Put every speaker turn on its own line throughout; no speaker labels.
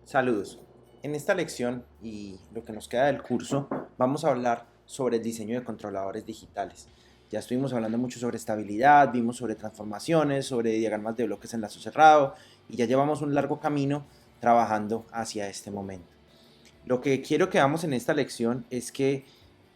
Saludos. En esta lección y lo que nos queda del curso, vamos a hablar sobre el diseño de controladores digitales. Ya estuvimos hablando mucho sobre estabilidad, vimos sobre transformaciones, sobre diagramas de bloques en lazo cerrado y ya llevamos un largo camino trabajando hacia este momento. Lo que quiero que hagamos en esta lección es que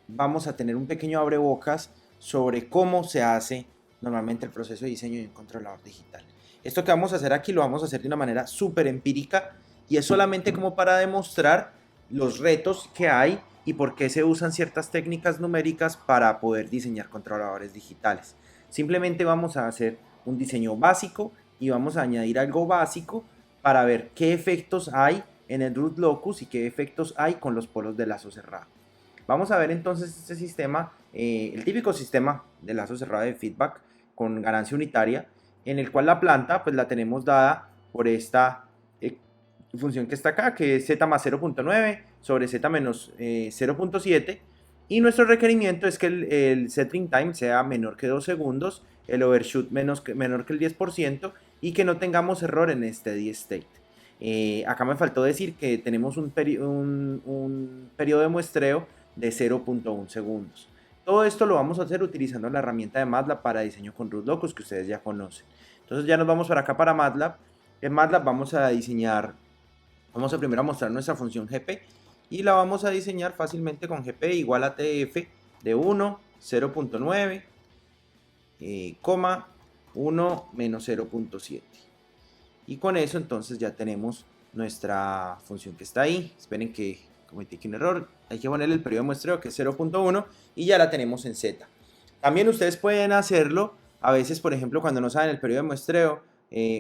vamos a tener un pequeño abrebocas sobre cómo se hace normalmente el proceso de diseño de un controlador digital. Esto que vamos a hacer aquí lo vamos a hacer de una manera súper empírica y es solamente como para demostrar los retos que hay y por qué se usan ciertas técnicas numéricas para poder diseñar controladores digitales. Simplemente vamos a hacer un diseño básico y vamos a añadir algo básico para ver qué efectos hay en el root locus y qué efectos hay con los polos de lazo cerrado. Vamos a ver entonces este sistema, el típico sistema de lazo cerrado de feedback con ganancia unitaria, en el cual la planta pues la tenemos dada por esta función que está acá, que es z más 0.9 sobre z menos 0.7, y nuestro requerimiento es que el settling time sea menor que 2 segundos, el overshoot menor que el 10% y que no tengamos error en steady state. Acá me faltó decir que tenemos un periodo de muestreo de 0.1 segundos. Todo esto lo vamos a hacer utilizando la herramienta de MATLAB para diseño con root locus que ustedes ya conocen. Entonces ya nos vamos para acá para MATLAB. En MATLAB vamos a diseñar, vamos a primero mostrar nuestra función GP y la vamos a diseñar fácilmente con GP igual a TF de 1, 0.9, 1 menos 0.7. Y con eso entonces ya tenemos nuestra función que está ahí. Esperen que cometí aquí un error. Hay que ponerle el periodo de muestreo que es 0.1 y ya la tenemos en Z. También ustedes pueden hacerlo. A veces, por ejemplo, cuando no saben el periodo de muestreo,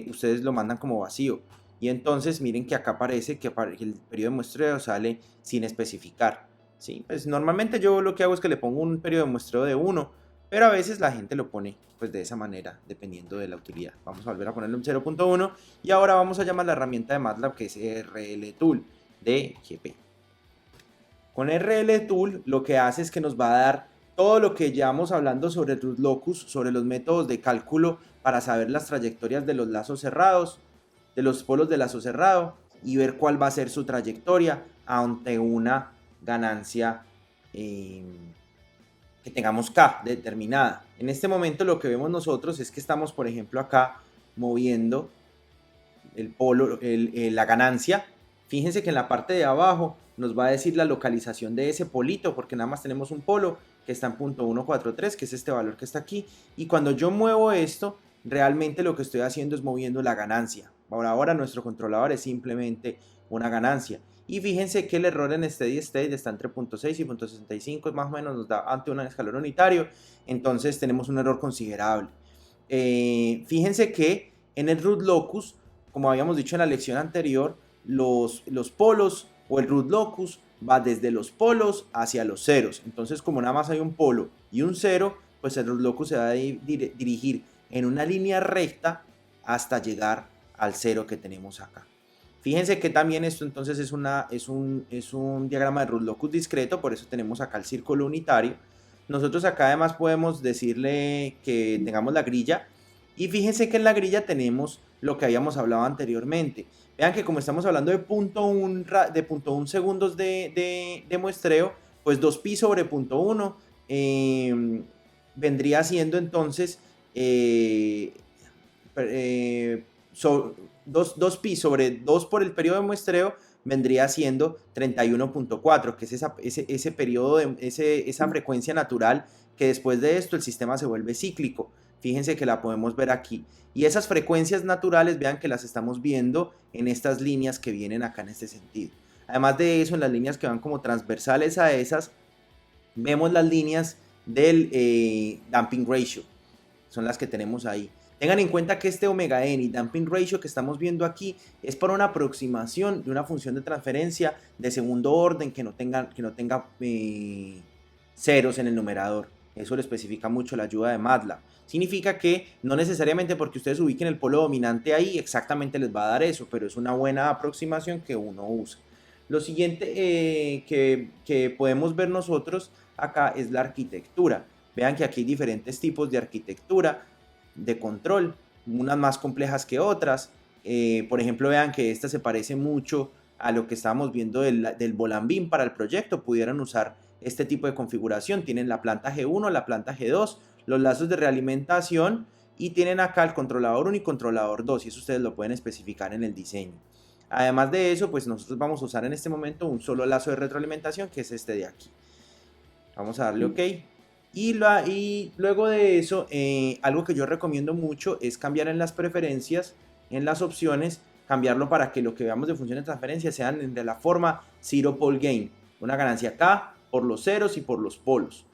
ustedes lo mandan como vacío. Y entonces miren que acá aparece que el periodo de muestreo sale sin especificar. ¿Sí? Pues normalmente yo lo que hago es que le pongo un periodo de muestreo de 1, pero a veces la gente lo pone pues de esa manera, dependiendo de la utilidad. Vamos a volver a ponerle un 0.1 y ahora vamos a llamar la herramienta de MATLAB que es RLTool de GP. Con RLTool lo que hace es que nos va a dar todo lo que llevamos hablando sobre root locus, sobre los métodos de cálculo para saber las trayectorias de los lazos cerrados, de los polos de lazo cerrado y ver cuál va a ser su trayectoria ante una ganancia que tengamos K determinada. En este momento lo que vemos nosotros es que estamos, por ejemplo, acá moviendo el polo, la ganancia. Fíjense que en la parte de abajo nos va a decir la localización de ese polito, porque nada más tenemos un polo que está en punto 143, que es este valor que está aquí. Y cuando yo muevo esto, realmente lo que estoy haciendo es moviendo la ganancia. Ahora nuestro controlador es simplemente una ganancia. Y fíjense que el error en steady state está entre 0.6 y 0.65, más o menos nos da ante un escalón unitario, entonces tenemos un error considerable. Fíjense que en el root locus, como habíamos dicho en la lección anterior, los polos o el root locus va desde los polos hacia los ceros. Entonces, como nada más hay un polo y un cero, pues el root locus se va a dirigir en una línea recta hasta llegar al cero que tenemos acá. Fíjense que también esto entonces es un diagrama de root locus discreto, por eso tenemos acá el círculo unitario. Nosotros acá además podemos decirle que tengamos la grilla y fíjense que en la grilla tenemos lo que habíamos hablado anteriormente. Vean que como estamos hablando de 0.1 segundos de muestreo, pues 2pi sobre 0.1 vendría siendo entonces 2pi sobre 2 por el periodo de muestreo vendría siendo 31.4, que es ese periodo, esa frecuencia natural que después de esto el sistema se vuelve cíclico. Fíjense que la podemos ver aquí. Y esas frecuencias naturales, vean que las estamos viendo en estas líneas que vienen acá en este sentido. Además de eso, en las líneas que van como transversales a esas, vemos las líneas del damping ratio. Son las que tenemos ahí. Tengan en cuenta que este omega n y damping ratio que estamos viendo aquí es para una aproximación de una función de transferencia de segundo orden que no tenga ceros en el numerador. Eso lo especifica mucho la ayuda de MATLAB. Significa que no necesariamente porque ustedes ubiquen el polo dominante ahí exactamente les va a dar eso, pero es una buena aproximación que uno usa. Lo siguiente que podemos ver nosotros acá es la arquitectura. Vean que aquí hay diferentes tipos de arquitectura de control, unas más complejas que otras. Por ejemplo, vean que esta se parece mucho a lo que estábamos viendo del Volambin para el proyecto, pudieran usar este tipo de configuración. Tienen la planta G1, la planta G2, los lazos de realimentación y tienen acá el controlador 1 y controlador 2 y eso ustedes lo pueden especificar en el diseño. Además de eso, pues nosotros vamos a usar en este momento un solo lazo de retroalimentación que es este de aquí. Vamos a darle OK. Y luego de eso, algo que yo recomiendo mucho es cambiar en las preferencias, en las opciones, cambiarlo para que lo que veamos de función de transferencia sean de la forma Zero Pole Gain, una ganancia K por los ceros y por los polos.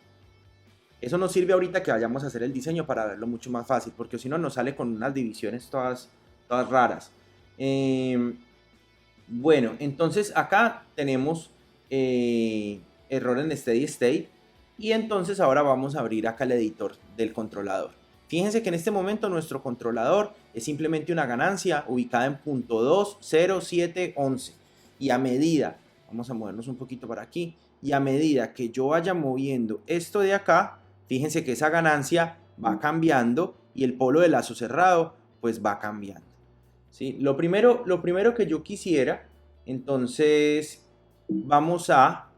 Eso nos sirve ahorita que vayamos a hacer el diseño para verlo mucho más fácil, porque si no nos sale con unas divisiones todas raras. Bueno, entonces acá tenemos error en steady state y entonces ahora vamos a abrir acá el editor del controlador. Fíjense que en este momento nuestro controlador es simplemente una ganancia ubicada en punto 20711 y a medida, vamos a movernos un poquito para aquí, y a medida que yo vaya moviendo esto de acá, fíjense que esa ganancia va cambiando y el polo de lazo cerrado pues va cambiando. ¿Sí? Lo primero que yo quisiera, entonces vamos a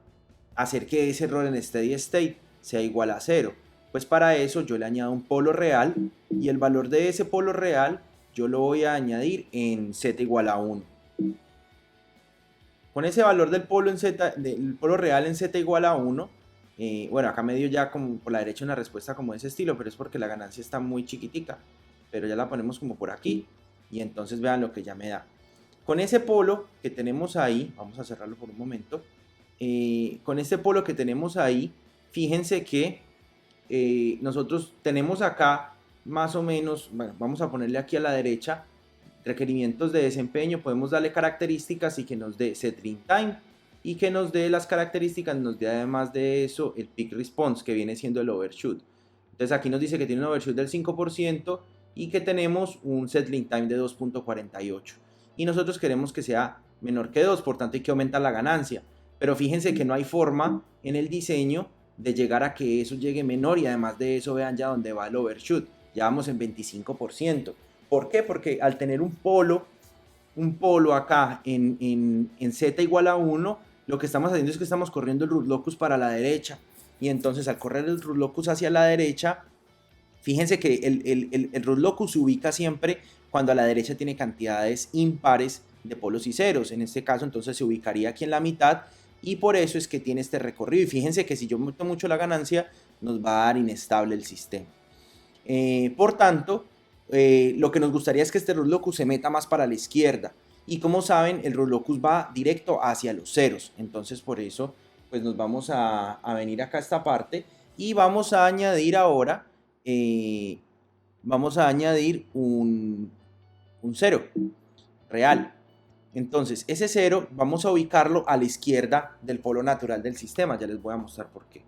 hacer que ese error en steady state sea igual a 0. Pues para eso yo le añado un polo real y el valor de ese polo real yo lo voy a añadir en z igual a 1. Con ese valor del polo real en z igual a 1, bueno, acá me dio ya como por la derecha una respuesta como de ese estilo, pero es porque la ganancia está muy chiquitica. Pero ya la ponemos como por aquí y entonces vean lo que ya me da. Con ese polo que tenemos ahí, vamos a cerrarlo por un momento, con este polo que tenemos ahí, fíjense que nosotros tenemos acá más o menos, bueno, vamos a ponerle aquí a la derecha, requerimientos de desempeño, podemos darle características y que nos dé settling time y que nos dé las características, nos dé además de eso el peak response que viene siendo el overshoot. Entonces aquí nos dice que tiene un overshoot del 5% y que tenemos un settling time de 2.48 y nosotros queremos que sea menor que 2, por tanto hay que aumentar la ganancia, pero fíjense que no hay forma en el diseño de llegar a que eso llegue menor y además de eso vean ya dónde va el overshoot, ya vamos en 25%. ¿Por qué? Porque al tener un polo acá en z igual a 1, lo que estamos haciendo es que estamos corriendo el root locus para la derecha y entonces al correr el root locus hacia la derecha, fíjense que el root locus se ubica siempre cuando a la derecha tiene cantidades impares de polos y ceros. En este caso entonces se ubicaría aquí en la mitad y por eso es que tiene este recorrido. Y fíjense que si yo meto mucho la ganancia nos va a dar inestable el sistema. Por tanto, lo que nos gustaría es que este root locus se meta más para la izquierda. Y como saben, el root locus va directo hacia los ceros. Entonces por eso pues nos vamos a venir acá a esta parte y vamos a añadir ahora vamos a añadir un 0 real. Entonces ese 0 vamos a ubicarlo a la izquierda del polo natural del sistema. Ya les voy a mostrar por qué.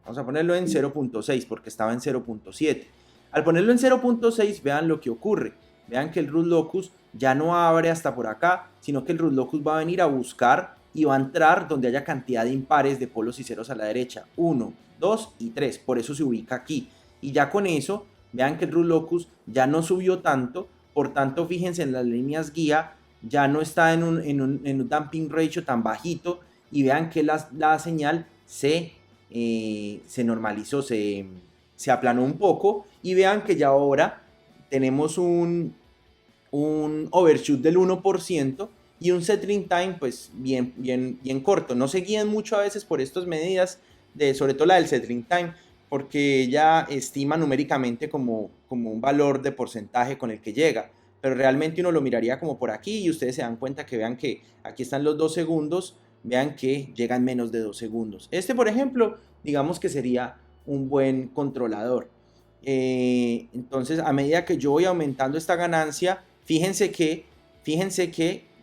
Vamos a ponerlo en 0.6 porque estaba en 0.7. Al ponerlo en 0.6 vean lo que ocurre. Vean que el root locus ya no abre hasta por acá, sino que el root locus va a venir a buscar y va a entrar donde haya cantidad de impares de polos y ceros a la derecha. 1, 2 y 3. Por eso se ubica aquí. Y ya con eso, vean que el root locus ya no subió tanto, por tanto fíjense en las líneas guía, ya no está en un damping ratio tan bajito y vean que la señal se normalizó, se aplanó un poco y vean que ya ahora tenemos un overshoot del 1% y un settling time pues bien corto. No se guían mucho a veces por estas medidas, sobre todo la del settling time, porque ella estima numéricamente como un valor de porcentaje con el que llega, pero realmente uno lo miraría como por aquí y ustedes se dan cuenta que vean que aquí están los 2 segundos, vean que llegan menos de 2 segundos. Este, por ejemplo, digamos que sería un buen controlador. Entonces, a medida que yo voy aumentando esta ganancia, fíjense que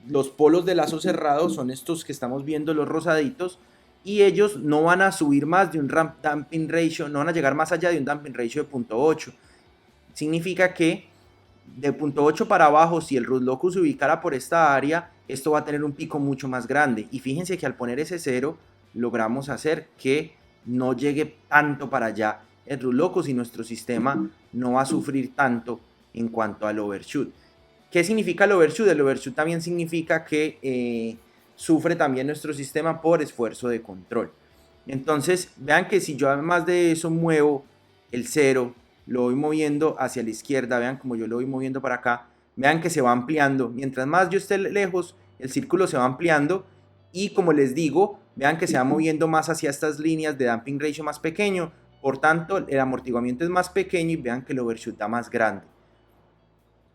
los polos de lazo cerrado son estos que estamos viendo, los rosaditos, y ellos no van a subir más de un damping ratio, no van a llegar más allá de un damping ratio de 0.8. Significa que de 0.8 para abajo, si el root locus se ubicara por esta área, esto va a tener un pico mucho más grande. Y fíjense que al poner ese 0, logramos hacer que no llegue tanto para allá el root locus y nuestro sistema no va a sufrir tanto en cuanto al overshoot. ¿Qué significa el overshoot? El overshoot también significa que sufre también nuestro sistema por esfuerzo de control. Entonces, vean que si yo además de eso muevo el 0, lo voy moviendo hacia la izquierda, vean como yo lo voy moviendo para acá, vean que se va ampliando. Mientras más yo esté lejos, el círculo se va ampliando y como les digo, vean que se va moviendo más hacia estas líneas de damping ratio más pequeño, por tanto el amortiguamiento es más pequeño y vean que el overshoot da más grande.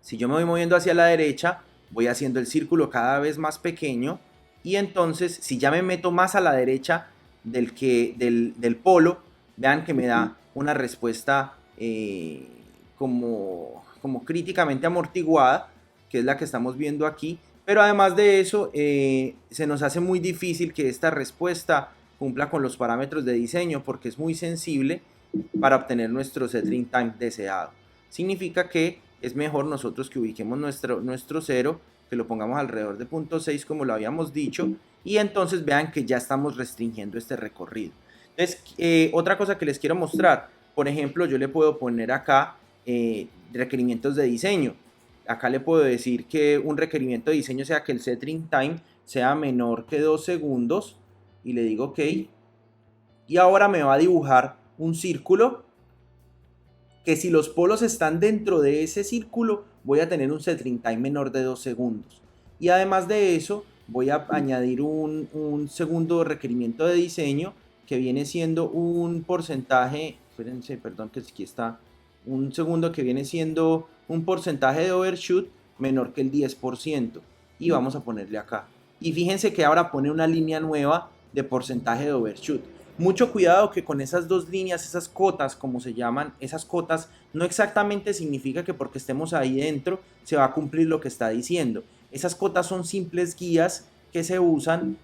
Si yo me voy moviendo hacia la derecha, voy haciendo el círculo cada vez más pequeño y entonces si ya me meto más a la derecha del polo, vean que me da una respuesta como críticamente amortiguada, que es la que estamos viendo aquí, pero además de eso se nos hace muy difícil que esta respuesta cumpla con los parámetros de diseño porque es muy sensible para obtener nuestro settling time deseado. Significa que es mejor nosotros que ubiquemos nuestro 0, que lo pongamos alrededor de 0.6 como lo habíamos dicho, y entonces vean que ya estamos restringiendo este recorrido. Entonces, otra cosa que les quiero mostrar, por ejemplo, yo le puedo poner acá requerimientos de diseño. Acá le puedo decir que un requerimiento de diseño sea que el settling time sea menor que 2 segundos, y le digo OK, y ahora me va a dibujar un círculo que si los polos están dentro de ese círculo, voy a tener un settling time menor de 2 segundos. Y además de eso, voy a añadir un segundo requerimiento de diseño que viene siendo un porcentaje, espérense, perdón que aquí está, un segundo que viene siendo un porcentaje de overshoot menor que el 10%. Y vamos a ponerle acá. Y fíjense que ahora pone una línea nueva de porcentaje de overshoot. Mucho cuidado que con esas dos líneas, esas cotas, como se llaman, esas cotas no exactamente significa que porque estemos ahí dentro se va a cumplir lo que está diciendo. Esas cotas son simples guías que se usan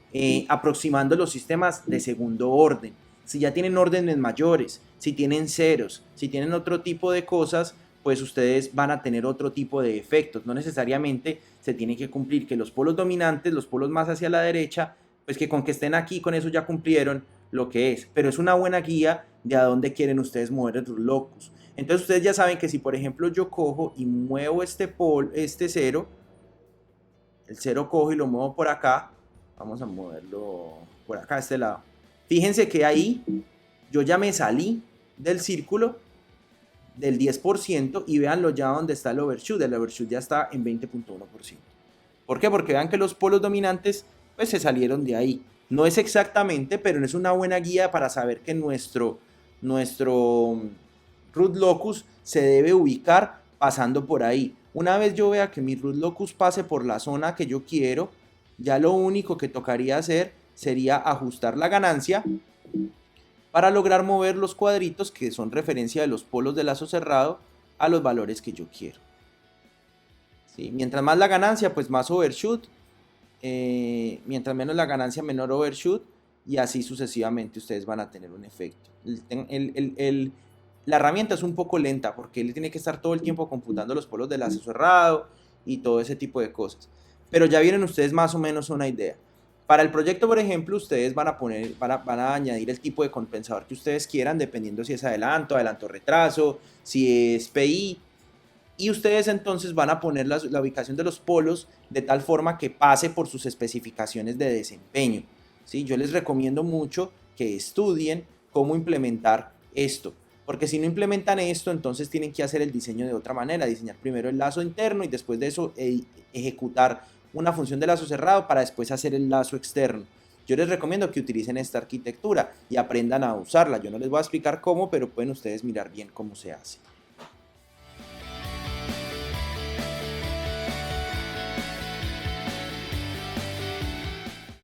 aproximando los sistemas de segundo orden. Si ya tienen órdenes mayores, si tienen ceros, si tienen otro tipo de cosas, pues ustedes van a tener otro tipo de efectos. No necesariamente se tiene que cumplir que los polos dominantes, los polos más hacia la derecha, pues que con que estén aquí, con eso ya cumplieron lo que es, pero es una buena guía de a dónde quieren ustedes mover el locus. Entonces ustedes ya saben que si por ejemplo yo cojo y muevo este 0, el 0 cojo y lo muevo por acá, vamos a moverlo por acá a este lado. Fíjense que ahí yo ya me salí del círculo del 10% y véanlo ya donde está el overshoot ya está en 20.1%. ¿Por qué? Porque vean que los polos dominantes pues se salieron de ahí. No es exactamente, pero es una buena guía para saber que nuestro root locus se debe ubicar pasando por ahí. Una vez yo vea que mi root locus pase por la zona que yo quiero, ya lo único que tocaría hacer sería ajustar la ganancia para lograr mover los cuadritos que son referencia de los polos de lazo cerrado a los valores que yo quiero. ¿Sí? Mientras más la ganancia, pues más overshoot. Mientras menos la ganancia, menor overshoot, y así sucesivamente ustedes van a tener un efecto. La herramienta es un poco lenta porque él tiene que estar todo el tiempo computando los polos de lazo cerrado y todo ese tipo de cosas, pero ya vieron ustedes más o menos una idea. Para el proyecto, por ejemplo, ustedes van a añadir el tipo de compensador que ustedes quieran, dependiendo si es adelanto retraso, si es PI, y ustedes entonces van a poner la ubicación de los polos de tal forma que pase por sus especificaciones de desempeño. ¿Sí? Yo les recomiendo mucho que estudien cómo implementar esto, porque si no implementan esto, entonces tienen que hacer el diseño de otra manera, diseñar primero el lazo interno y después de eso ejecutar una función de lazo cerrado para después hacer el lazo externo. Yo les recomiendo que utilicen esta arquitectura y aprendan a usarla. Yo no les voy a explicar cómo, pero pueden ustedes mirar bien cómo se hace.